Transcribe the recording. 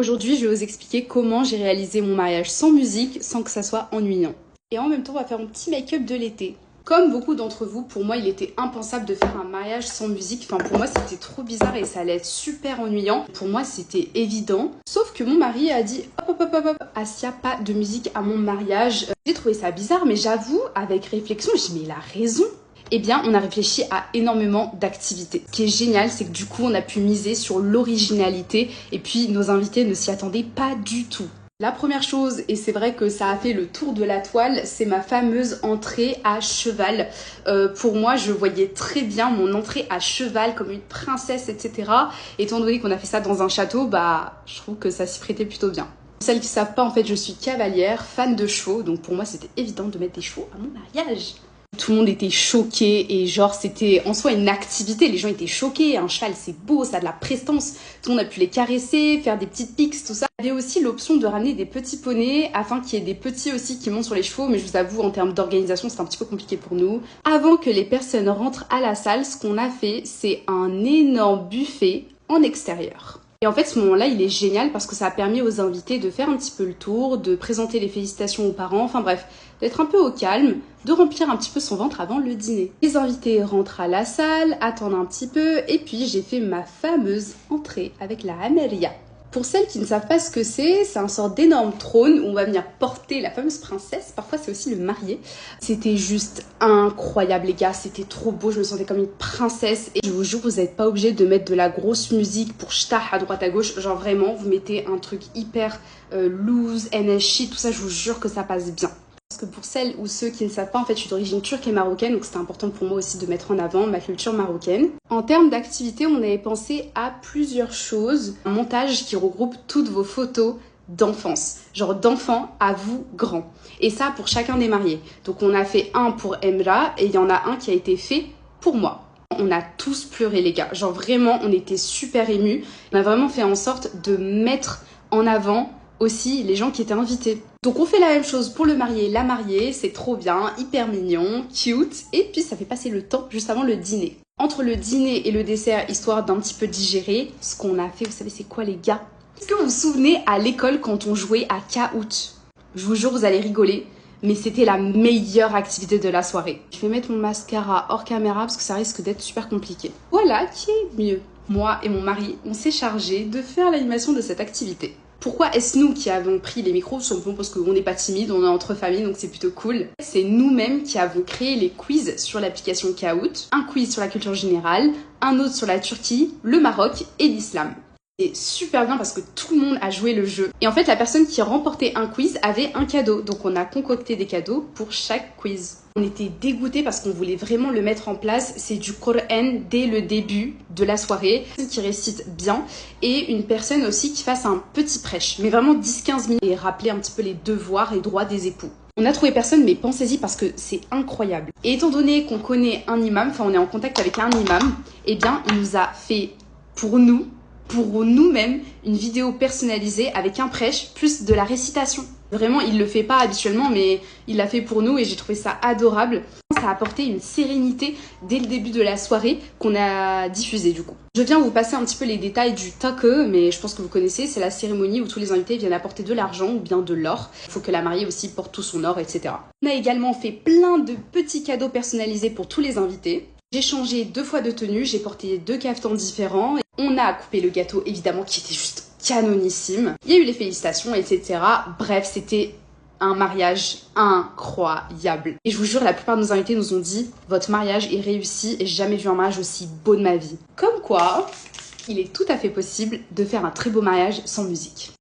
Aujourd'hui, je vais vous expliquer comment j'ai réalisé mon mariage sans musique, sans que ça soit ennuyant. Et en même temps, on va faire un petit make-up de l'été. Comme beaucoup d'entre vous, pour moi, il était impensable de faire un mariage sans musique. Enfin, pour moi, c'était trop bizarre et ça allait être super ennuyant. Pour moi, c'était évident. Sauf que mon mari a dit hop, hop, hop, hop, hop, Asia, pas de musique à mon mariage. J'ai trouvé ça bizarre, mais j'avoue, avec réflexion, je dis mais il a raison. Eh bien, on a réfléchi à énormément d'activités. Ce qui est génial, c'est que du coup, on a pu miser sur l'originalité et puis nos invités ne s'y attendaient pas du tout. La première chose, et c'est vrai que ça a fait le tour de la toile, c'est ma fameuse entrée à cheval. Pour moi, je voyais très bien mon entrée à cheval comme une princesse, etc. Étant donné qu'on a fait ça dans un château, je trouve que ça s'y prêtait plutôt bien. Pour celles qui ne savent pas, en fait, je suis cavalière, fan de chevaux, donc pour moi, c'était évident de mettre des chevaux à mon mariage. Tout le monde était choqué et genre c'était en soi une activité, les gens étaient choqués, un cheval c'est beau, ça a de la prestance, tout le monde a pu les caresser, faire des petites piques, tout ça. Il y avait aussi l'option de ramener des petits poneys afin qu'il y ait des petits aussi qui montent sur les chevaux, mais je vous avoue en termes d'organisation c'est un petit peu compliqué pour nous. Avant que les personnes rentrent à la salle, ce qu'on a fait c'est un énorme buffet en extérieur. Et en fait, ce moment-là, il est génial parce que ça a permis aux invités de faire un petit peu le tour, de présenter les félicitations aux parents, enfin bref, d'être un peu au calme, de remplir un petit peu son ventre avant le dîner. Les invités rentrent à la salle, attendent un petit peu, et puis j'ai fait ma fameuse entrée avec la Amelia. Pour celles qui ne savent pas ce que c'est un sort d'énorme trône où on va venir porter la fameuse princesse. Parfois, c'est aussi le marié. C'était juste incroyable, les gars. C'était trop beau. Je me sentais comme une princesse. Et je vous jure, vous n'êtes pas obligé de mettre de la grosse musique pour chtah à droite à gauche. Genre vraiment, vous mettez un truc hyper loose, NSC, tout ça. Je vous jure que ça passe bien. Parce que pour celles ou ceux qui ne savent pas, en fait, je suis d'origine turque et marocaine, donc c'était important pour moi aussi de mettre en avant ma culture marocaine. En termes d'activité, on avait pensé à plusieurs choses. Un montage qui regroupe toutes vos photos d'enfance, genre d'enfants à vous grands. Et ça pour chacun des mariés. Donc on a fait un pour Emra et il y en a un qui a été fait pour moi. On a tous pleuré, les gars. Genre vraiment, on était super émus. On a vraiment fait en sorte de mettre en avant aussi les gens qui étaient invités. Donc on fait la même chose pour le marié et la mariée, c'est trop bien, hyper mignon, cute, et puis ça fait passer le temps juste avant le dîner. Entre le dîner et le dessert, histoire d'un petit peu digérer, ce qu'on a fait, vous savez c'est quoi les gars? Est-ce que vous vous souvenez à l'école quand on jouait à Kahoot? Je vous jure, vous allez rigoler, mais c'était la meilleure activité de la soirée. Je vais mettre mon mascara hors caméra parce que ça risque d'être super compliqué. Voilà qui est mieux. Moi et mon mari, on s'est chargé de faire l'animation de cette activité. Pourquoi est-ce nous qui avons pris les micros? Simplement parce qu'on n'est pas timide, on est entre familles, donc c'est plutôt cool. C'est nous-mêmes qui avons créé les quiz sur l'application Kahoot. Un quiz sur la culture générale, un autre sur la Turquie, le Maroc et l'islam. C'est super bien parce que tout le monde a joué le jeu. Et en fait, la personne qui remportait un quiz avait un cadeau. Donc on a concocté des cadeaux pour chaque quiz. On était dégoûtés parce qu'on voulait vraiment le mettre en place. C'est du Coran dès le début de la soirée, qui récite bien, et une personne aussi qui fasse un petit prêche, mais vraiment 10-15 minutes, et rappeler un petit peu les devoirs et droits des époux. On a trouvé personne, mais pensez-y parce que c'est incroyable. Et étant donné qu'on connaît un imam, enfin on est en contact avec un imam, eh bien il nous a fait pour nous-mêmes, une vidéo personnalisée avec un prêche plus de la récitation. Vraiment, il le fait pas habituellement, mais il l'a fait pour nous et j'ai trouvé ça adorable. Ça a apporté une sérénité dès le début de la soirée qu'on a diffusée du coup. Je viens vous passer un petit peu les détails du take, mais je pense que vous connaissez, c'est la cérémonie où tous les invités viennent apporter de l'argent ou bien de l'or. Il faut que la mariée aussi porte tout son or, etc. On a également fait plein de petits cadeaux personnalisés pour tous les invités. J'ai changé 2 fois de tenue, j'ai porté 2 caftans différents. On a coupé le gâteau, évidemment, qui était juste canonissime. Il y a eu les félicitations, etc. Bref, c'était un mariage incroyable. Et je vous jure, la plupart de nos invités nous ont dit « Votre mariage est réussi et j'ai jamais vu un mariage aussi beau de ma vie. » Comme quoi, il est tout à fait possible de faire un très beau mariage sans musique.